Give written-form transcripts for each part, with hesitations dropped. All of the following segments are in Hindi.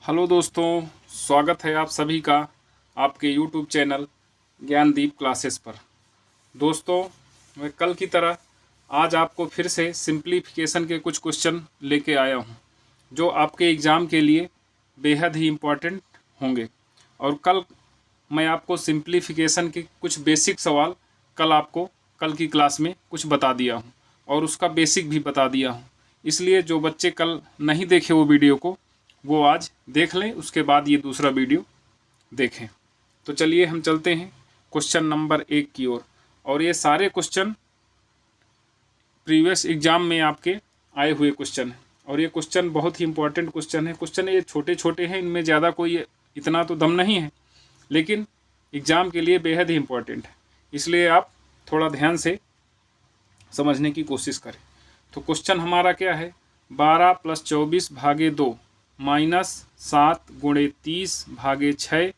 हेलो दोस्तों, स्वागत है आप सभी का आपके यूट्यूब चैनल ज्ञानदीप क्लासेस पर। दोस्तों, मैं कल की तरह आज आपको फिर से सिंप्लीफिकेशन के कुछ क्वेश्चन लेके आया हूं, जो आपके एग्ज़ाम के लिए बेहद ही इम्पोर्टेंट होंगे। और कल मैं आपको सिंप्लीफिकेशन के कुछ बेसिक सवाल कल की क्लास में कुछ बता दिया हूं और उसका बेसिक भी बता दिया हूं। इसलिए जो बच्चे कल नहीं देखे वो वीडियो को, वो आज देख लें, उसके बाद ये दूसरा वीडियो देखें। तो चलिए हम चलते हैं क्वेश्चन नंबर 1 की ओर। और ये सारे क्वेश्चन प्रीवियस एग्जाम में आपके आए हुए क्वेश्चन हैं और ये क्वेश्चन बहुत ही इंपॉर्टेंट क्वेश्चन है। क्वेश्चन ये छोटे छोटे हैं, इनमें ज़्यादा कोई इतना तो दम नहीं है, लेकिन एग्ज़ाम के लिए बेहद ही इम्पोर्टेंट है। इसलिए आप थोड़ा ध्यान से समझने की कोशिश करें। तो क्वेश्चन हमारा क्या है, 12 + 24 भागे 2 -7 × 30 भागे 6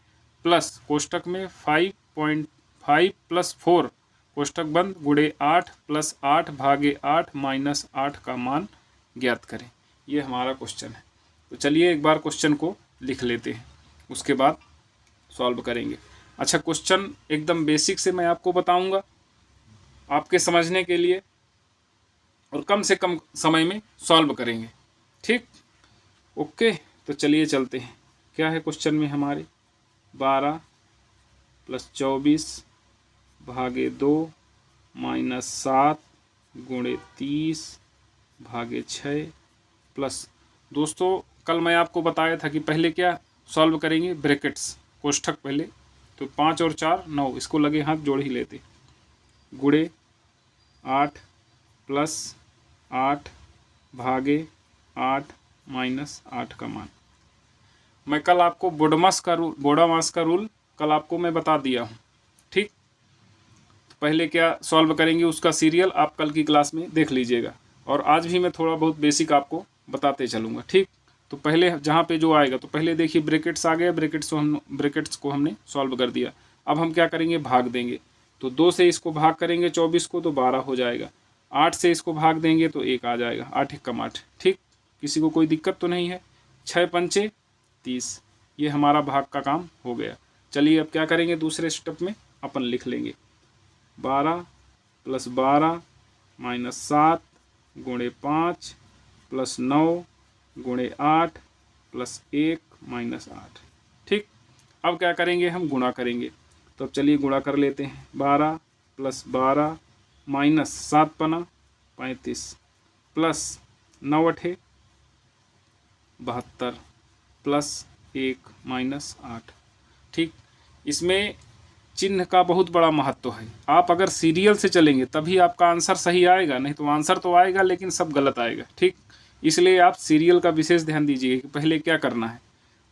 प्लस कोष्टक में 5.5 + 4 कोष्टक बंद × 8 + 8 भागे 8 -8 का मान ज्ञात करें। ये हमारा क्वेश्चन है। तो चलिए एक बार क्वेश्चन को लिख लेते हैं, उसके बाद सॉल्व करेंगे। अच्छा, क्वेश्चन एकदम बेसिक से मैं आपको बताऊंगा आपके समझने के लिए, और कम से कम समय में सॉल्व करेंगे। ठीक, ओके। तो चलिए चलते हैं। क्या है क्वेश्चन में हमारे, 12 + 24 भागे 2 -7 × 30 भागे 6 प्लस, दोस्तों कल मैं आपको बताया था कि पहले क्या सॉल्व करेंगे, ब्रैकेट्स कोष्ठक पहले। तो 5 और 4 9, इसको लगे हाथ जोड़ ही लेते, × 8 + 8 भागे 8 -8 का मान। मैं कल आपको बोडामास का रूल कल आपको मैं बता दिया हूँ। ठीक, तो पहले क्या सॉल्व करेंगे उसका सीरियल आप कल की क्लास में देख लीजिएगा, और आज भी मैं थोड़ा बहुत बेसिक आपको बताते चलूँगा। ठीक, तो पहले जहाँ पे जो आएगा, तो पहले देखिए ब्रैकेट्स आ गया, ब्रैकेट्स को हमने सॉल्व कर दिया। अब हम क्या करेंगे, भाग देंगे। तो 2 से इसको भाग करेंगे 24 को, तो 12 हो जाएगा। 8 से इसको भाग देंगे तो 1 आ जाएगा, 8 × 8। ठीक, किसी को कोई दिक्कत तो नहीं है। 6 × 5 = 30, ये हमारा भाग का काम हो गया। चलिए अब क्या करेंगे, दूसरे स्टेप में अपन लिख लेंगे 12 + 12 -7 × 5 + 9 × 8 + 1 -8। ठीक, अब क्या करेंगे, हम गुणा करेंगे। तो अब चलिए गुणा कर लेते हैं। 12 + 12 -7 × 5 = 35 प्लस 9 × 8 = 72 प्लस 1 -8। ठीक, इसमें चिन्ह का बहुत बड़ा महत्व है। आप अगर सीरियल से चलेंगे तभी आपका आंसर सही आएगा, नहीं तो आंसर तो आएगा लेकिन सब गलत आएगा। ठीक, इसलिए आप सीरियल का विशेष ध्यान दीजिए कि पहले क्या करना है।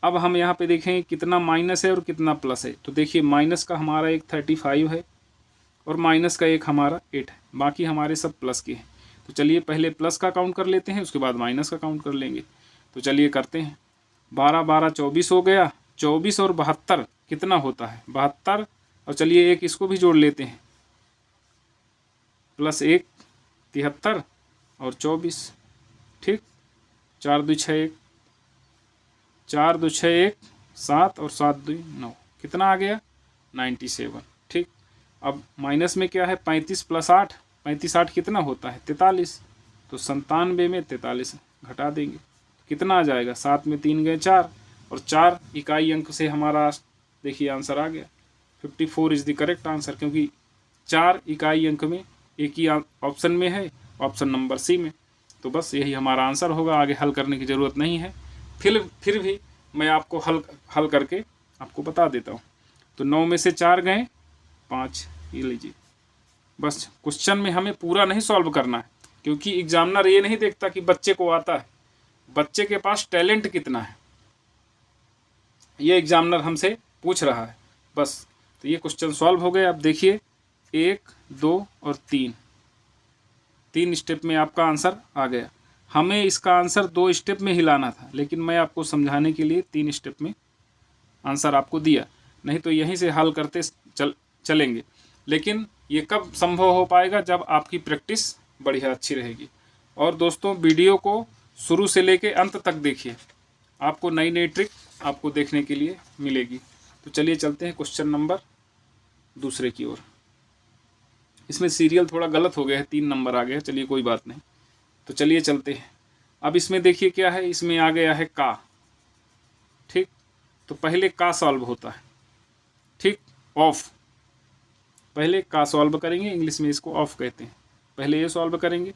अब हम यहाँ पे देखें कितना माइनस है और कितना प्लस है। तो देखिए माइनस का हमारा एक 35 है और माइनस का एक हमारा 8 है, बाकी हमारे सब प्लस के हैं। तो चलिए पहले प्लस का काउंट कर लेते हैं, उसके बाद माइनस का काउंट कर लेंगे। तो चलिए करते हैं। 12 12 24 हो गया। 24 और 72 कितना होता है, 72। और चलिए एक इसको भी जोड़ लेते हैं, +1 73 और 24। ठीक, 4 2 6 1, 4 2 6 1 7 और 7 2 9, कितना आ गया, 97। ठीक, अब माइनस में क्या है, 35 + 8, 35 8 कितना होता है, 43। तो 97 में 43 घटा देंगे, कितना आ जाएगा, 7 में 3 गए 4, और 4 इकाई अंक से हमारा देखिए आंसर आ गया। 54 इज़ द करेक्ट आंसर, क्योंकि 4 इकाई अंक में एक ही ऑप्शन में है, ऑप्शन नंबर सी में। तो बस यही हमारा आंसर होगा, आगे हल करने की ज़रूरत नहीं है। फिर भी मैं आपको हल करके आपको बता देता हूँ। तो 9 में से 4 गए 5, ये लीजिए। बस क्वेश्चन में हमें पूरा नहीं सॉल्व करना है, क्योंकि एग्जामिनर ये नहीं देखता कि बच्चे को आता है, बच्चे के पास टैलेंट कितना है, ये एग्जामिनर हमसे पूछ रहा है बस। तो ये क्वेश्चन सॉल्व हो गए। अब देखिए 1 2 और 3 स्टेप में आपका आंसर आ गया। हमें इसका आंसर 2 स्टेप में ही लाना था, लेकिन मैं आपको समझाने के लिए 3 स्टेप में आंसर आपको दिया, नहीं तो यहीं से हल करते चलेंगे। लेकिन ये कब संभव हो पाएगा, जब आपकी प्रैक्टिस बढ़िया अच्छी रहेगी। और दोस्तों वीडियो को शुरू से लेके अंत तक देखिए, आपको नई नई ट्रिक आपको देखने के लिए मिलेगी। तो चलिए चलते हैं क्वेश्चन नंबर दूसरे की ओर। इसमें सीरियल थोड़ा गलत हो गया है, 3 नंबर आ गया है, चलिए कोई बात नहीं। तो चलिए चलते हैं। अब इसमें देखिए क्या है, इसमें आ गया है का। ठीक, तो पहले का सॉल्व होता है। ठीक, ऑफ, पहले का सॉल्व करेंगे, इंग्लिश में इसको ऑफ कहते हैं। पहले ये सॉल्व करेंगे,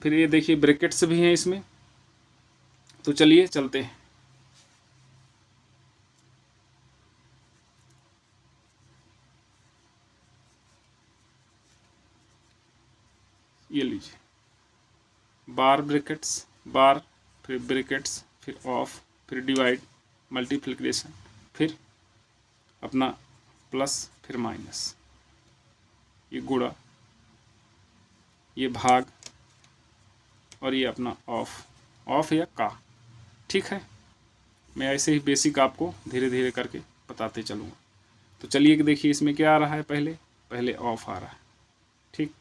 फिर ये देखिए ब्रैकेट्स भी हैं इसमें। तो चलिए चलते हैं। ये लीजिए, बार ब्रैकेट्स, बार, फिर ब्रैकेट्स, फिर ऑफ, फिर डिवाइड, मल्टीप्लिकेशन, फिर अपना प्लस, फिर माइनस, ये गुणा, ये भाग, और ये अपना ऑफ या का। ठीक है, मैं ऐसे ही बेसिक आपको धीरे धीरे करके बताते चलूँगा। तो चलिए देखिए इसमें क्या आ रहा है, पहले ऑफ आ रहा है। ठीक,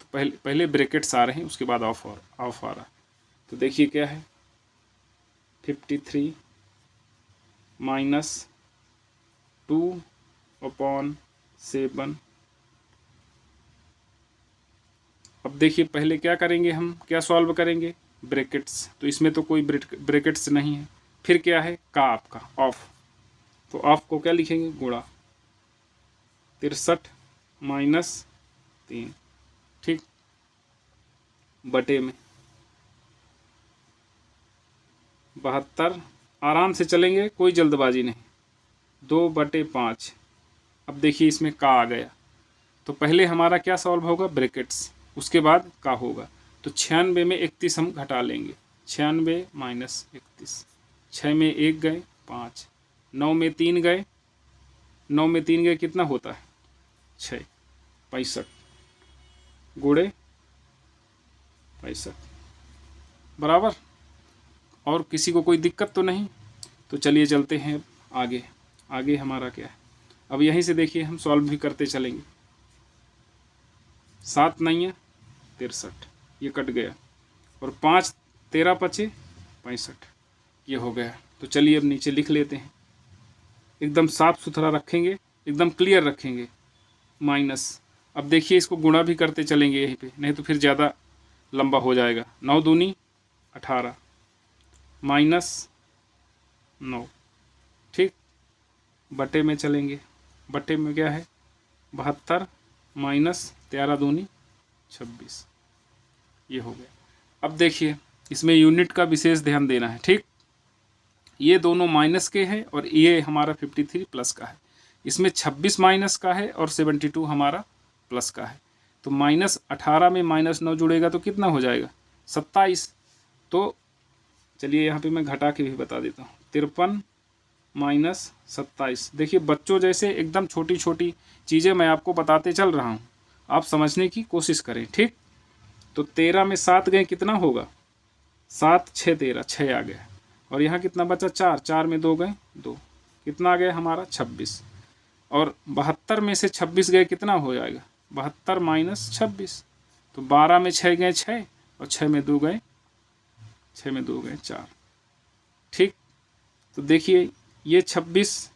तो पहले ब्रैकेट्स आ रहे हैं, उसके बाद ऑफ आ रहा है। तो देखिए क्या है, 53 माइनस 2/7। अब देखिए पहले क्या करेंगे, हम क्या सॉल्व करेंगे, ब्रैकेट्स। तो इसमें तो कोई ब्रैकेट्स नहीं है। फिर क्या है, का आपका ऑफ। तो ऑफ को क्या लिखेंगे, गुणा 63 माइनस 3। ठीक, बटे में 72। आराम से चलेंगे, कोई जल्दबाजी नहीं। 2/5। अब देखिए इसमें का आ गया, तो पहले हमारा क्या सॉल्व होगा, ब्रैकेट्स, उसके बाद का होगा। तो 96 में 31 हम घटा लेंगे। 96 माइनस 31, 6 में 1 गए 5, 9 में 3 गए, 9 में 3 गए कितना होता है 6, 65 गुणे 65 बराबर। और किसी को कोई दिक्कत तो नहीं। तो चलिए चलते हैं आगे। आगे हमारा क्या है, अब यहीं से देखिए हम सॉल्व भी करते चलेंगे। 7 नहीं है 63, ये कट गया, और 5 13 बचे 65, ये हो गया। तो चलिए अब नीचे लिख लेते हैं, एकदम साफ सुथरा रखेंगे, एकदम क्लियर रखेंगे, माइनस। अब देखिए इसको गुणा भी करते चलेंगे यहीं पे, नहीं तो फिर ज़्यादा लंबा हो जाएगा। 9 दूनी 18 माइनस 9। ठीक, बटे में चलेंगे, बटे में क्या है 72 माइनस 13 दूनी 26, ये हो गया। अब देखिए इसमें यूनिट का विशेष ध्यान देना है। ठीक, ये दोनों माइनस के हैं और ये हमारा 53 प्लस का है। इसमें 26 माइनस का है और 72 हमारा प्लस का है। तो -18 में -9 जुड़ेगा तो कितना हो जाएगा 27। तो चलिए यहाँ पे मैं घटा के भी बता देता हूँ, 53 माइनस 27। देखिए बच्चों जैसे एकदम छोटी छोटी चीज़ें मैं आपको बताते चल रहा हूँ, आप समझने की कोशिश करें। ठीक, तो 13 में 7 गए कितना होगा 7 6 13, 6 आ गया। और यहाँ कितना बचा 4, 4 में 2 गए 2, कितना आ गया हमारा 26। और 72 में से 26 गए कितना हो जाएगा 72 माइनस 26। तो 12 में 6 गए 6, और 6 में 2 गए 4। ठीक, तो देखिए ये 26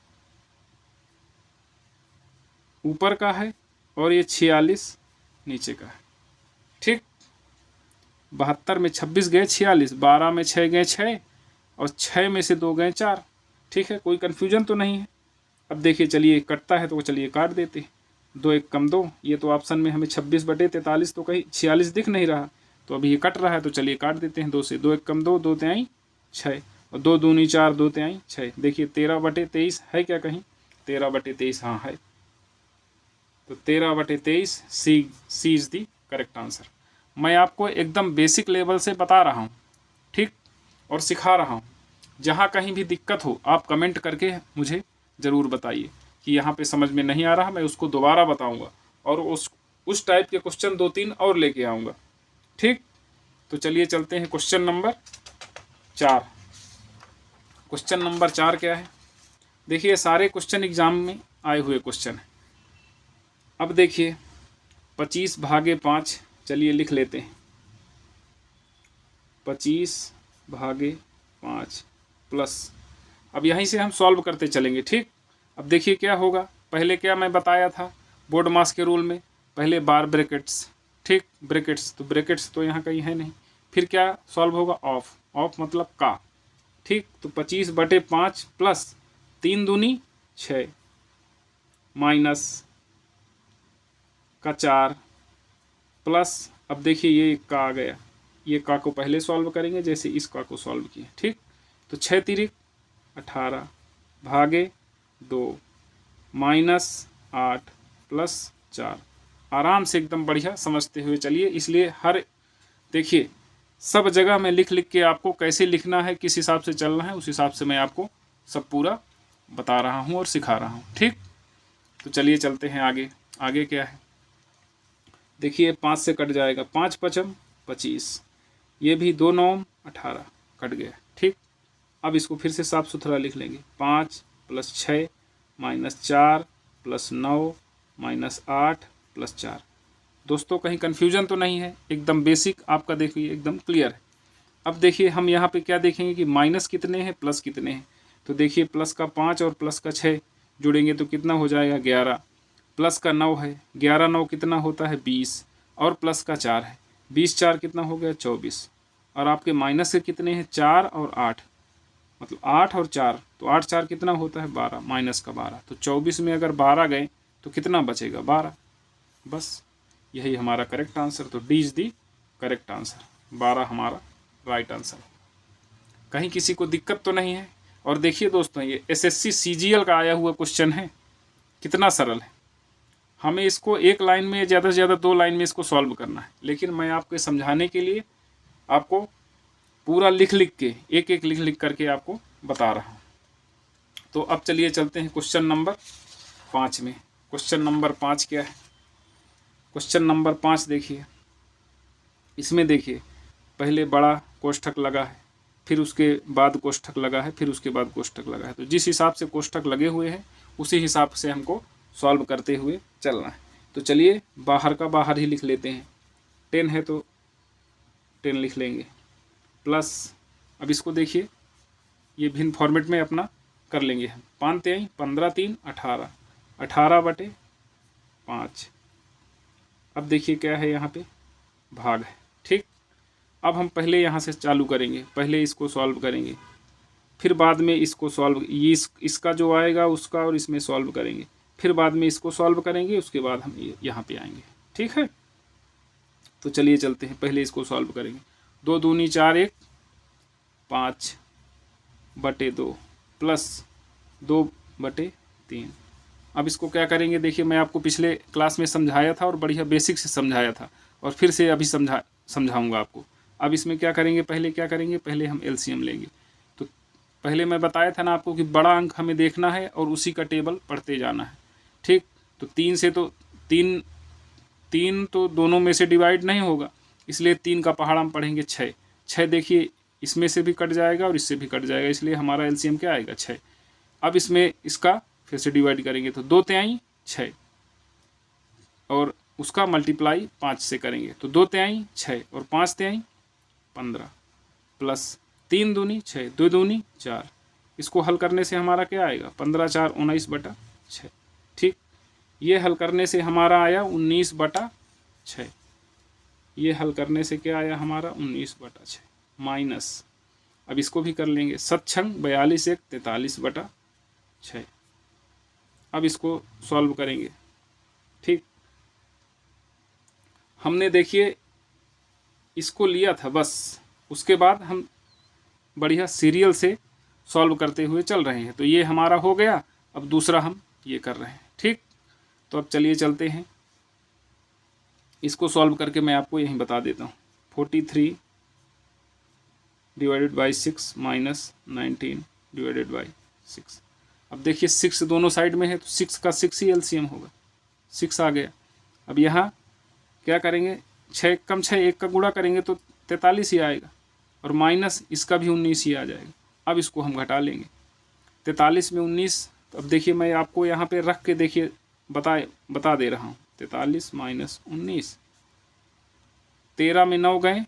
ऊपर का है और ये 46 नीचे का है। ठीक, 72 में 26 गए 46, 12 में 6 गए 6, और 6 में से 2 गए 4। ठीक है, कोई कन्फ्यूजन तो नहीं है। अब देखिए चलिए कटता है तो चलिए काट देते हैं। 2 1 कम 2, ये तो ऑप्शन में हमें 26/43 तो कहीं 46 दिख नहीं रहा, तो अभी ये कट रहा है तो चलिए काट देते हैं 2 से। 2 1 कम 2, 2 तिहाई 6, और 2 दूनी 4, 2 तिहाई 6। देखिए 13/23 है क्या कहीं, 13/23 हाँ है। तो 13/23 सी इज़ दी करेक्ट आंसर। मैं आपको एकदम बेसिक लेवल से बता रहा हूँ। ठीक, और सिखा रहा हूँ। जहाँ कहीं भी दिक्कत हो आप कमेंट करके मुझे ज़रूर बताइए कि यहाँ पे समझ में नहीं आ रहा, मैं उसको दोबारा बताऊँगा और उस टाइप के क्वेश्चन 2-3 और लेके आऊँगा। ठीक, तो चलिए चलते हैं क्वेश्चन नंबर 4। क्वेश्चन नंबर 4 क्या है, देखिए सारे क्वेश्चन एग्जाम में आए हुए क्वेश्चन हैं। अब देखिए 25/5, चलिए लिख लेते हैं 25/5 5 प्लस, अब यहीं से हम सॉल्व करते चलेंगे। ठीक, अब देखिए क्या होगा, पहले क्या मैं बताया था बोर्ड मास के रूल में, पहले बार ब्रैकेट्स, ठीक, ब्रैकेट्स, तो ब्रैकेट्स तो यहाँ कहीं है नहीं, फिर क्या सॉल्व होगा, ऑफ, ऑफ मतलब का, ठीक, तो 25/5 प्लस 3 दूनी 6 माइनस का 4 प्लस, अब देखिए ये का आ गया, ये का को पहले सॉल्व करेंगे जैसे इस का को सॉल्व किए। ठीक, तो 6 तिरिक 18 भागे 2 माइनस 8 प्लस 4, आराम से एकदम बढ़िया समझते हुए चलिए। इसलिए हर देखिए सब जगह मैं लिख लिख के आपको कैसे लिखना है, किस हिसाब से चलना है, उस हिसाब से मैं आपको सब पूरा बता रहा हूँ और सिखा रहा हूँ। ठीक, तो चलिए चलते हैं आगे। आगे क्या है देखिए, 5 से कट जाएगा, 5 पचम 25, ये भी 2 9 18 कट गया। ठीक, अब इसको फिर से साफ सुथरा लिख लेंगे, 5 plus 6 minus 4 plus 9 minus 8 plus 4। दोस्तों कहीं कन्फ्यूजन तो नहीं है, एकदम बेसिक आपका देखिए एकदम क्लियर है। अब देखिए हम यहाँ पे क्या देखेंगे कि माइनस कितने हैं प्लस कितने हैं, तो देखिए प्लस का 5 और प्लस का 6 जुड़ेंगे तो कितना हो जाएगा 11, प्लस का 9 है, 11 9 कितना होता है 20, और प्लस का 4 है, 20 4 कितना हो गया 24, और आपके माइनस से कितने हैं 4 और 8, मतलब 8 और 4, तो 8 4 कितना होता है 12, माइनस का 12, तो 24 में अगर 12 गए तो कितना बचेगा 12, बस यही हमारा करेक्ट आंसर। तो D is the correct answer, 12 हमारा राइट आंसर। कहीं किसी को दिक्कत तो नहीं है। और देखिए दोस्तों ये एसएससी सीजीएल का आया हुआ क्वेश्चन है, कितना सरल है, हमें इसको एक लाइन में ज़्यादा से ज़्यादा 2 लाइन में इसको सॉल्व करना है, लेकिन मैं आपको समझाने के लिए आपको पूरा लिख लिख के एक एक लिख लिख करके आपको बता रहा हूँ। तो अब चलिए चलते हैं क्वेश्चन नंबर 5 में। क्वेश्चन नंबर 5 क्या है, क्वेश्चन नंबर 5 देखिए, इसमें देखिए पहले बड़ा कोष्ठक लगा है, फिर उसके बाद कोष्ठक लगा है, फिर उसके बाद कोष्ठक लगा है, तो जिस हिसाब से कोष्ठक लगे हुए हैं उसी हिसाब से हमको सॉल्व करते हुए चलना है। तो चलिए बाहर का बाहर ही लिख लेते हैं, 10 है तो 10 लिख लेंगे, प्लस अब इसको देखिए ये भिन्न फॉर्मेट में अपना कर लेंगे हम, 5 3 15 3 18, 18/5। अब देखिए क्या है यहाँ पे भाग है। ठीक, अब हम पहले यहाँ से चालू करेंगे, पहले इसको सॉल्व करेंगे, फिर बाद में इसको सॉल्व, ये इसका जो आएगा उसका और इसमें सॉल्व करेंगे, फिर बाद में इसको सॉल्व करेंगे, उसके बाद हम यहाँ पे आएंगे। ठीक है, तो चलिए चलते हैं, पहले इसको सॉल्व करेंगे। 2 दूनी 4 1 5/2 प्लस 2/3। अब इसको क्या करेंगे देखिए, मैं आपको पिछले क्लास में समझाया था और बढ़िया बेसिक से समझाया था, और फिर से अभी समझाऊंगा आपको। अब इसमें क्या करेंगे, पहले क्या करेंगे, पहले हम एलसीएम लेंगे। तो पहले मैं बताया था ना आपको कि बड़ा अंक हमें देखना है और उसी का टेबल पढ़ते जाना है। ठीक, तो 3 से तो 3 तो दोनों में से डिवाइड नहीं होगा, इसलिए 3 का पहाड़ हम पढ़ेंगे 6। 6 देखिए इसमें से भी कट जाएगा और इससे भी कट जाएगा, इसलिए हमारा एलसीएम क्या आएगा 6। अब इसमें इसका फिर से डिवाइड करेंगे तो 2 तिहाई 6, और उसका मल्टीप्लाई 5 से करेंगे तो 2 तिहाई 6 और 5 तिहाई 15, प्लस 3 दूनी 6 2 दूनी 4। इसको हल करने से हमारा क्या आएगा 15 4 19/6। ठीक, ये हल करने से हमारा आया 19/6। ये हल करने से क्या आया हमारा 19/6 माइनस, अब इसको भी कर लेंगे, 7 6 42 1 43/6। अब इसको सॉल्व करेंगे। ठीक, हमने देखिए इसको लिया था बस, उसके बाद हम बढ़िया सीरियल से सॉल्व करते हुए चल रहे हैं, तो ये हमारा हो गया। अब दूसरा हम ये कर रहे हैं। ठीक, तो अब चलिए चलते हैं, इसको सॉल्व करके मैं आपको यहीं बता देता हूँ। 43/6 माइनस 19/6। अब देखिए 6 दोनों साइड में है तो 6 का 6 ही एलसीएम होगा, 6 आ गया। अब यहाँ क्या करेंगे, 6 कम 6 1 का गुणा करेंगे तो 43 ही आएगा, और माइनस इसका भी 19 ही आ जाएगा। अब इसको हम घटा लेंगे, 43 में 19, तो अब देखिए मैं आपको यहाँ पे रख के देखिए बता दे रहा हूँ। 43 माइनस 19, 13 में 9 गए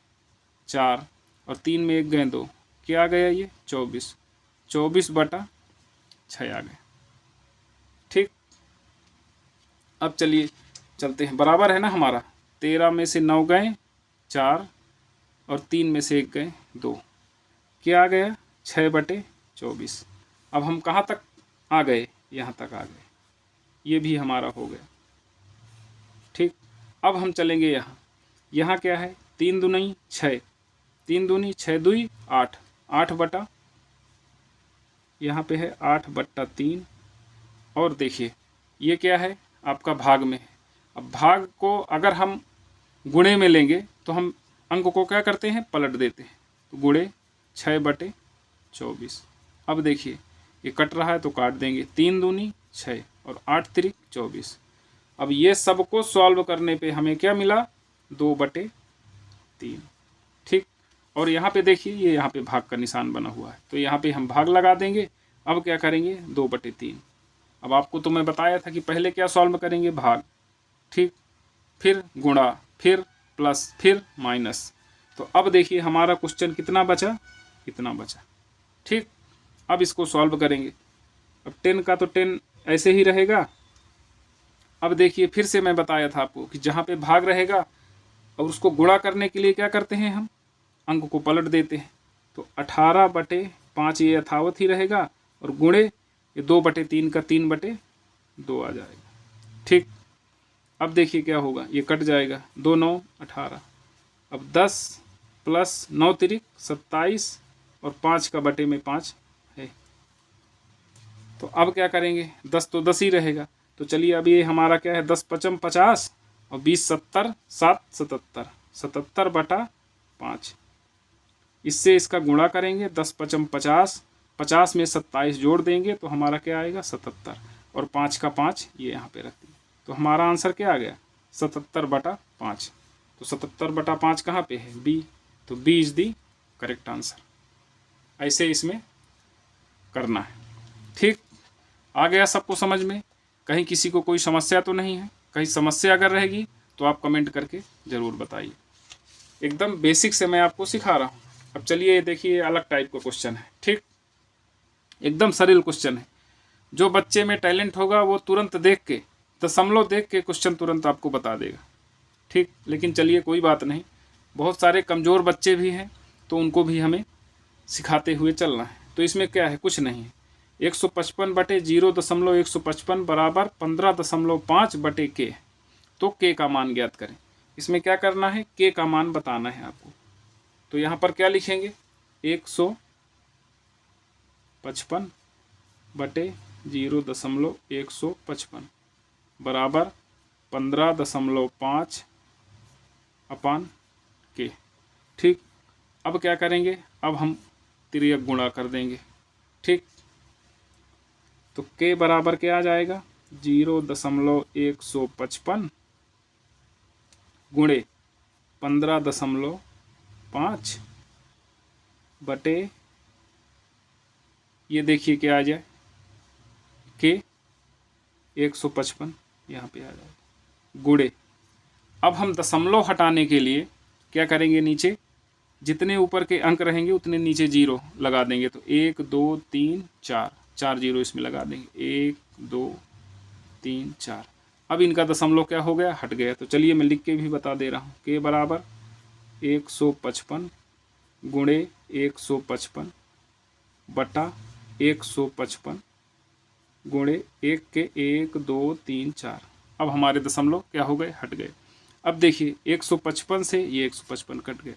4 और 3 में 1 गए 2, क्या आ गया ये 24, 24/6 आ गया। ठीक, अब चलिए चलते हैं, बराबर है ना हमारा, 13 में से 9 गए 4 और 3 में से 1 गए 2, क्या आ गया 6/24। अब हम कहाँ तक आ गए, यहाँ तक आ गए, ये भी हमारा हो गया। ठीक, अब हम चलेंगे यहाँ, यहाँ क्या है 3 दूनी 6, 3 दूनी 6 दूई 8, 8 बटा, यहाँ पे है 8/3। और देखिए ये क्या है आपका भाग में है। अब भाग को अगर हम गुणे में लेंगे तो हम अंक को क्या करते हैं, पलट देते हैं, तो गुणे 6/24। अब देखिए ये कट रहा है तो काट देंगे, 3 दूनी 6 और 8 तिरिक 24। अब ये सबको सॉल्व करने पे हमें क्या मिला 2/3। ठीक, और यहाँ पे देखिए ये यहाँ पे भाग का निशान बना हुआ है, तो यहाँ पे हम भाग लगा देंगे। अब क्या करेंगे 2/3। अब आपको तो मैं बताया था कि पहले क्या सॉल्व करेंगे, भाग, ठीक, फिर गुणा, फिर प्लस, फिर माइनस। तो अब देखिए हमारा क्वेश्चन कितना बचा, इतना बचा। ठीक, अब इसको सॉल्व करेंगे। अब 10 का तो 10 ऐसे ही रहेगा। अब देखिए फिर से मैं बताया था आपको कि जहाँ पे भाग रहेगा और उसको गुणा करने के लिए क्या करते हैं, हम अंक को पलट देते हैं। तो 18/5 ये यथावत ही रहेगा, और गुणे ये 2/3 का 3/2 आ जाएगा। ठीक, अब देखिए क्या होगा, ये कट जाएगा, 2 9 18। अब 10 प्लस 9 तिरिक 27 और 5 का बटे में 5 है। तो अब क्या करेंगे, 10 तो 10 ही रहेगा। तो चलिए अब ये हमारा क्या है 10 5 50 और 20 70 7 77, 77/5। इससे इसका गुणा करेंगे, 10 5 50, 50 में 27 जोड़ देंगे तो हमारा क्या आएगा 77, और 5 का 5 ये यहाँ पे रख दिए। तो हमारा आंसर क्या आ गया 77/5। तो 77/5 कहाँ पे है, बी, तो B is the correct answer. ऐसे इसमें करना है। ठीक, आ गया सबको समझ में, कहीं किसी को कोई समस्या तो नहीं है? कहीं समस्या अगर रहेगी तो आप कमेंट करके ज़रूर बताइए। एकदम बेसिक से मैं आपको सिखा रहा हूँ। अब चलिए देखिए अलग टाइप का क्वेश्चन है। ठीक, एकदम सरल क्वेश्चन है। जो बच्चे में टैलेंट होगा वो तुरंत देख के, दशमलव देख के क्वेश्चन तुरंत आपको बता देगा। ठीक, लेकिन चलिए कोई बात नहीं, बहुत सारे कमज़ोर बच्चे भी हैं तो उनको भी हमें सिखाते हुए चलना है। तो इसमें क्या है, कुछ नहीं है, 155/0.155 बराबर 15.5/k। तो k का मान ज्ञात करें। इसमें क्या करना है, k का मान बताना है आपको। तो यहाँ पर क्या लिखेंगे, 155/0.155 बराबर 15.5/k। ठीक, अब क्या करेंगे, अब हम तिर्यक गुणा कर देंगे। ठीक, तो k बराबर क्या आ जाएगा 0.155 गुणे 15.5 बटे, ये देखिए क्या आ जाए k 155 यहाँ पे आ जाएगा, गुणे, अब हम दशमलव हटाने के लिए क्या करेंगे, नीचे जितने ऊपर के अंक रहेंगे उतने नीचे 0 लगा देंगे। तो 1 2 3 4, 4 0 इसमें लगा देंगे, 1 2 3 4। अब इनका दशमलव क्या हो गया, हट गया। तो चलिए मैं लिख के भी बता दे रहा हूँ, k बराबर 155 गुणे 155 बटा 155 गुणे 1 के 1 2 3 4। अब हमारे दशमलव क्या हो गए, हट गए। अब देखिए 155 से ये 155 कट गए,